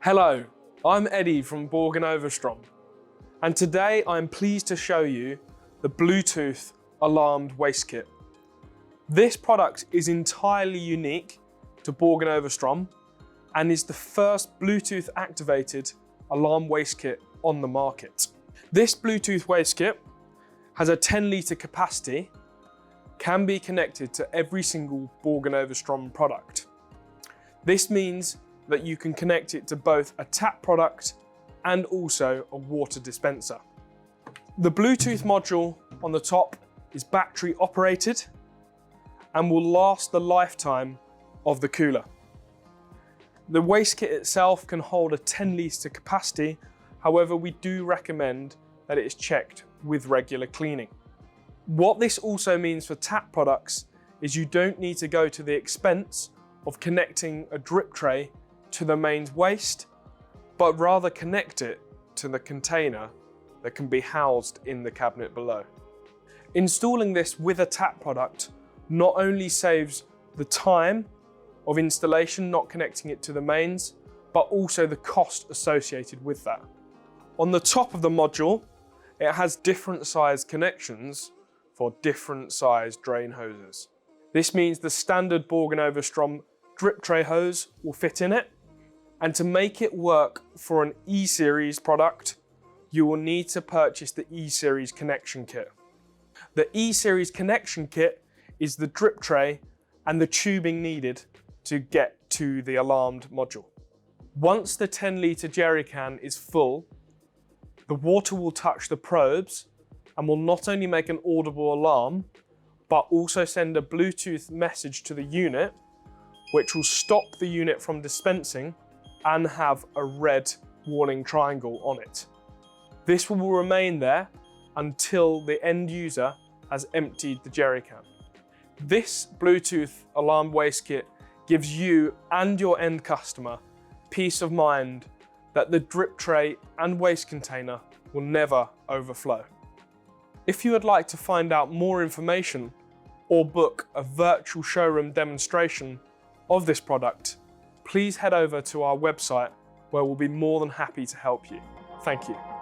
Hello, I'm Eddie from Borg Overström, and today I'm pleased to show you the Bluetooth alarmed waste kit. This product is entirely unique to Borg Overström and is the first Bluetooth activated alarm waste kit on the market. This Bluetooth waste kit has a 10-litre capacity, can be connected to every single Borg Overström product. This means that you can connect it to both a tap product and also a water dispenser. The Bluetooth module on the top is battery operated and will last the lifetime of the cooler. The waste kit itself can hold a 10-litre capacity, however we do recommend that it is checked with regular cleaning. What this also means for tap products is you don't need to go to the expense of connecting a drip tray to the mains waste, but rather connect it to the container that can be housed in the cabinet below. Installing this with a tap product not only saves the time of installation, not connecting it to the mains, but also the cost associated with that. On the top of the module, it has different size connections for different size drain hoses. This means the standard Borg Overström drip tray hose will fit in it, and to make it work for an E-Series product, you will need to purchase the E-Series connection kit. The E-Series connection kit is the drip tray and the tubing needed to get to the alarmed module. Once the 10-litre jerry can is full, the water will touch the probes and will not only make an audible alarm, but also send a Bluetooth message to the unit, which will stop the unit from dispensing and have a red warning triangle on it. This will remain there until the end user has emptied the jerry can. This Bluetooth alarm waste kit gives you and your end customer peace of mind that the drip tray and waste container will never overflow. If you would like to find out more information or book a virtual showroom demonstration of this product, please head over to our website where we'll be more than happy to help you. Thank you.